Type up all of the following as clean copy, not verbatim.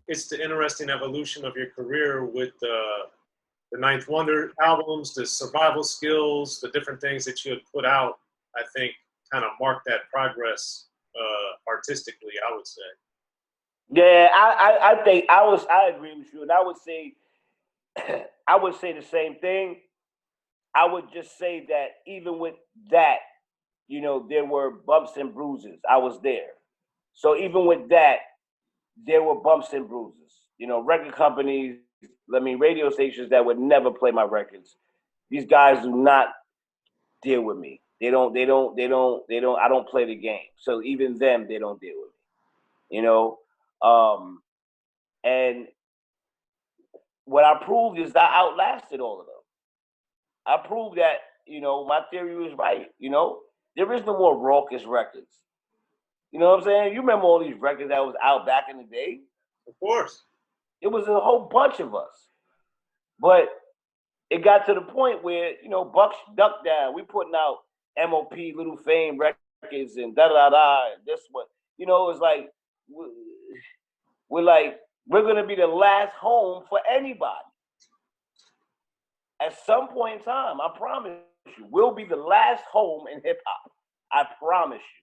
It's the interesting evolution of your career with the Ninth Wonder albums, the survival skills, the different things that you had put out. I think kind of marked that progress artistically, I would say. Yeah, I think I agree with you, and I would say the same thing. I would just say that even with that, you know, there were bumps and bruises. I was there. So even with that, there were bumps and bruises. You know, record companies, radio stations that would never play my records. These guys do not deal with me. I don't play the game. So even them, they don't deal with me. You know? And what I proved is that I outlasted all of them. I proved that, you know, my theory was right. You know, there is no more raucous records. You know what I'm saying? You remember all these records that was out back in the day? Of course. It was a whole bunch of us. But it got to the point where, you know, Bucks duck down. We putting out M.O.P, Little Fame records and da-da-da, and this one. You know, it's like, we're going to be the last home for anybody. At some point in time, I promise you, we'll be the last home in hip-hop. I promise you.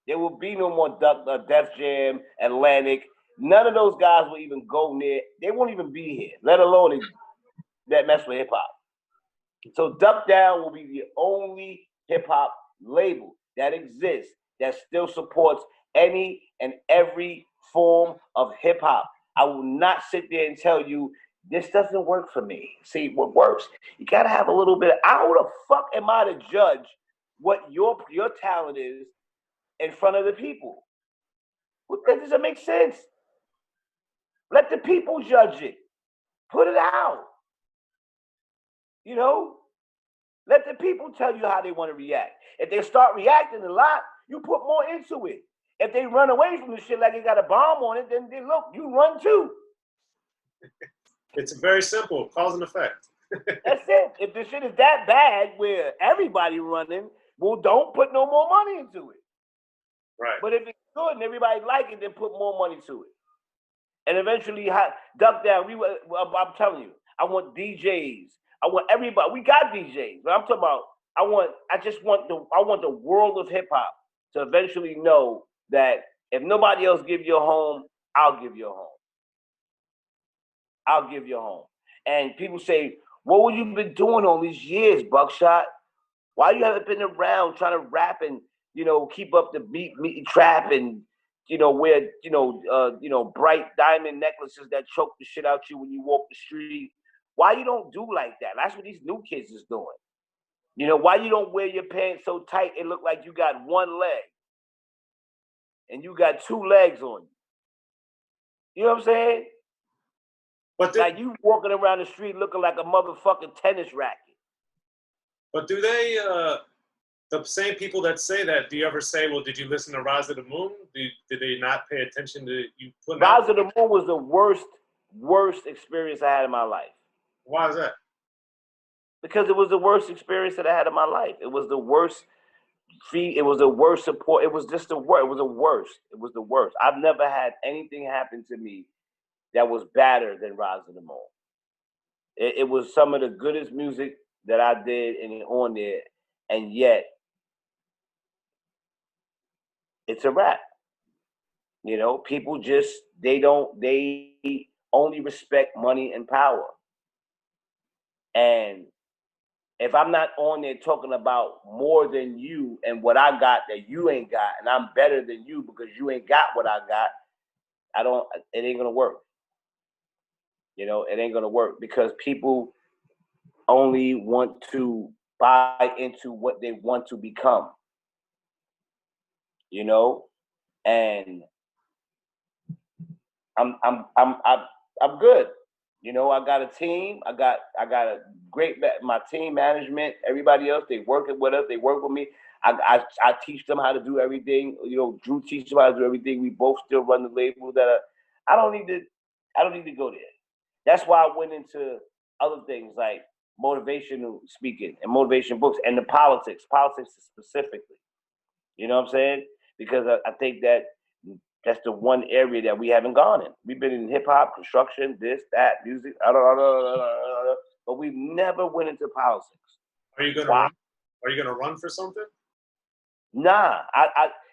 There will be no more Def Jam, Atlantic. None of those guys will even go near. They won't even be here, let alone that mess with hip-hop. So Duck Down will be the only hip-hop label that exists that still supports any and every form of hip-hop. I will not sit there and tell you, this doesn't work for me. See, what works, you got to have a little bit of, how the fuck am I to judge what your talent is in front of the people? That doesn't make sense. Let the people judge it. Put it out. You know? Let the people tell you how they want to react. If they start reacting a lot, you put more into it. If they run away from the shit like they got a bomb on it, then look, you run too. It's very simple, cause and effect. That's it. If the shit is that bad where everybody running, well, don't put no more money into it. Right. But if it's good and everybody like it, then put more money to it. And eventually, Duck Down. I'm telling you, I want DJs. I want everybody. We got DJs, but I'm talking about. I want the world of hip hop to eventually know that if nobody else give you a home, I'll give you a home. I'll give you a home. And people say, what have you been doing all these years, Buckshot? Why you haven't been around trying to rap and, you know, keep up the beat trap and, you know, wear, bright diamond necklaces that choke the shit out you when you walk the street? Why you don't do like that? That's what these new kids is doing. You know, why you don't wear your pants so tight it look like you got one leg and you got two legs on you? You know what I'm saying? But like you walking around the street looking like a motherfucking tennis racket. But do they, the same people that say that, do you ever say, well, did you listen to Rise of the Moon? Did they not pay attention to you putting out? Rise of the Moon was the worst experience I had in my life. Why is that? Because it was the worst experience that I had in my life. It was the worst fee. It was the worst support. It was just the worst. It was the worst. It was the worst. I've never had anything happen to me that was badder than Rise of the Moon. It was some of the goodest music that I did and on there, and yet it's a wrap. You know, people just they only respect money and power. And if I'm not on there talking about more than you and what I got that you ain't got, and I'm better than you because you ain't got what I got, it ain't gonna work. You know, it ain't gonna work because people only want to buy into what they want to become. You know, and I'm good. You know, I got a team. I got a great my team management. Everybody else, they working with us. They work with me. I teach them how to do everything. You know, Drew teaches them how to do everything. We both still run the label. I don't need to go there. That's why I went into other things like motivational speaking and motivation books and the politics specifically. You know what I'm saying? Because I think that's the one area that we haven't gone in. We've been in hip hop, construction, this, that, music, but we've never went into politics. Are you gonna Why? run? Are you gonna run for something? Nah,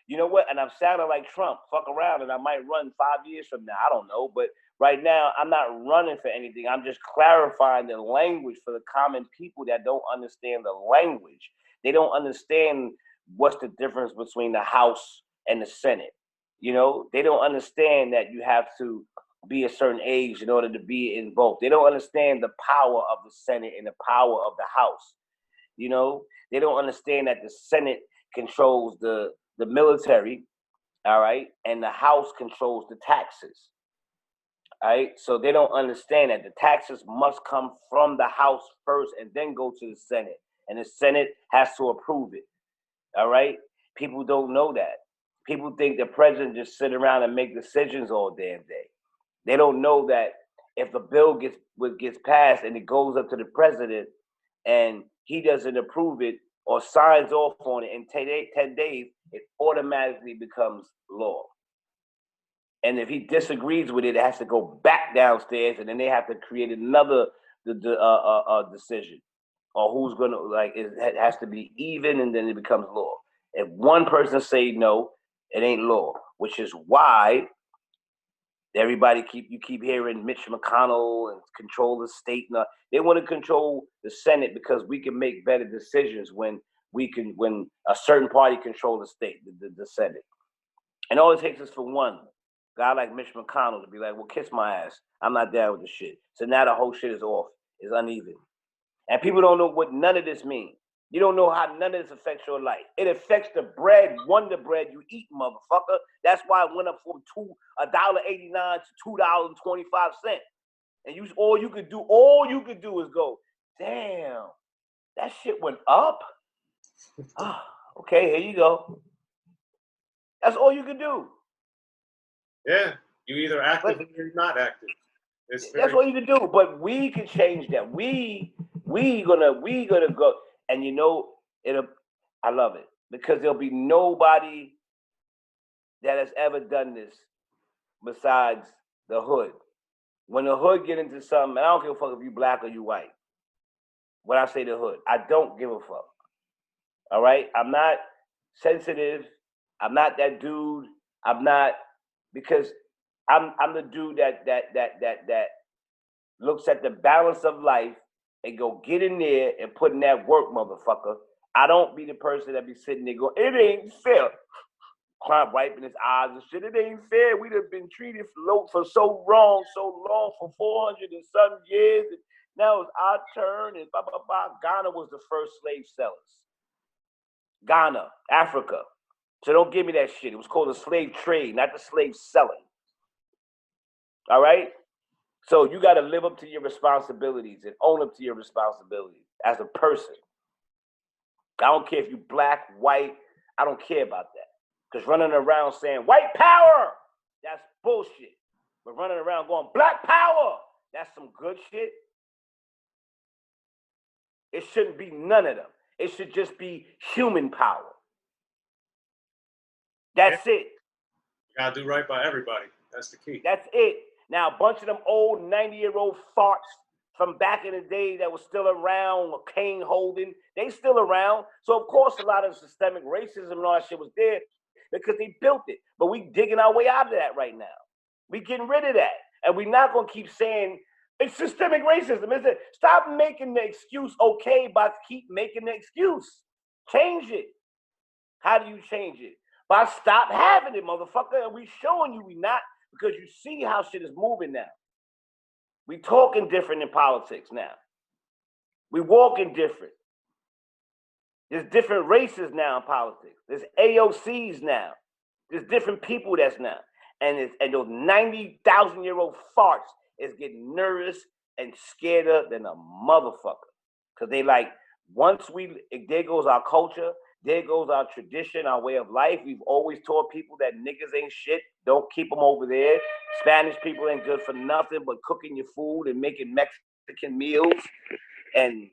you know what? And I'm sounding like Trump. Fuck around, and I might run 5 years from now. I don't know, but right now I'm not running for anything. I'm just clarifying the language for the common people that don't understand the language. They don't understand what's the difference between the House and the Senate. You know, they don't understand that you have to be a certain age in order to be in both. They don't understand the power of the Senate and the power of the House. You know, they don't understand that the Senate controls the military, all right, and the House controls the taxes. All right, so they don't understand that the taxes must come from the House first and then go to the Senate, and the Senate has to approve it. All right, people don't know that. People think the president just sit around and make decisions all damn day. They don't know that if the bill gets passed and it goes up to the president and he doesn't approve it or signs off on it in 10 days, it automatically becomes law. And if he disagrees with it, it has to go back downstairs, and then they have to create another decision, or who's gonna it has to be even, and then it becomes law. If one person say no, it ain't law, which is why everybody keep hearing Mitch McConnell and control the state. They want to control the Senate because we can make better decisions when a certain party control the state, the Senate. And all it takes is for one guy like Mitch McConnell to be like, well, kiss my ass. I'm not down with the shit. So now the whole shit is off. It's uneven. And people don't know what none of this means. You don't know how none of this affects your life. It affects the bread, Wonder Bread you eat, motherfucker. That's why it went up from $1.89 to $2.25. And all you could do is go, damn, that shit went up? Okay, here you go. That's all you could do. Yeah, you either active or you're not active. That's all you can do. But we can change that. We gonna go, and you know I love it because there'll be nobody that has ever done this besides the hood. When the hood get into something, and I don't give a fuck if you black or you white. When I say the hood, I don't give a fuck. All right, I'm not sensitive. I'm not that dude. I'm not because I'm the dude that looks at the balance of life and go get in there and put in that work, motherfucker. I don't be the person that be sitting there going, it ain't fair. Climb wiping his eyes and shit. It ain't fair. We'd have been treated for so long for 400 and some years. And now it's our turn and blah, blah, blah. Ghana was the first slave sellers. Ghana, Africa. So don't give me that shit. It was called the slave trade, not the slave selling. All right? So you got to live up to your responsibilities and own up to your responsibilities as a person. I don't care if you black, white. I don't care about that. Because running around saying white power, that's bullshit. But running around going black power, that's some good shit. It shouldn't be none of them. It should just be human power. That's it. You gotta do right by everybody. That's the key. That's it. Now, a bunch of them old 90-year-old farts from back in the day that was still around, cane holding, they still around. So, of course, a lot of systemic racism and all that shit was there because they built it. But we digging our way out of that right now. We getting rid of that. And we're not going to keep saying, it's systemic racism, is it? Stop making the excuse okay by keep making the excuse. Change it. How do you change it? By stop having it, motherfucker. And we showing you we not, because you see how shit is moving now. We talking different in politics now. We walking different. There's different races now in politics. There's AOCs now. There's different people that's now. And those 90,000-year-old farts is getting nervous and scared than a motherfucker. Because they like, there goes our culture, there goes our tradition, our way of life. We've always taught people that niggas ain't shit. Don't keep them over there. Spanish people ain't good for nothing but cooking your food and making Mexican meals. And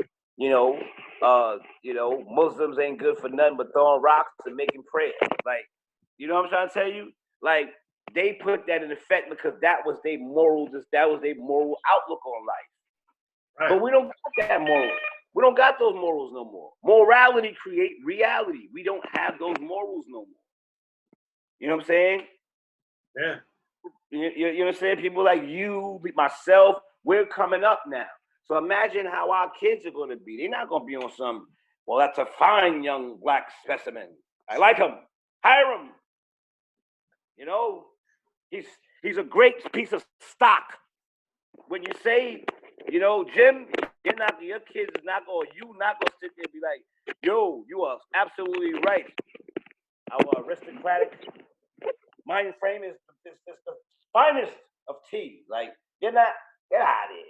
Muslims ain't good for nothing but throwing rocks and making prayers. Like, you know what I'm trying to tell you? Like, they put that in effect because that was their moral outlook on life. Right. But we don't got that moral. We don't got those morals no more. Morality create reality. We don't have those morals no more. You know what I'm saying? Yeah. You know what I'm saying? People like you, myself, we're coming up now. So imagine how our kids are going to be. They're not going to be on some, well, that's a fine young black specimen. I like him. Hire him. You know, he's a great piece of stock. When you say, Jim, your kids is not going, you not going to sit there and be like, yo, you are absolutely right. Our aristocratic mind frame is the finest of tea. Like, get out of here.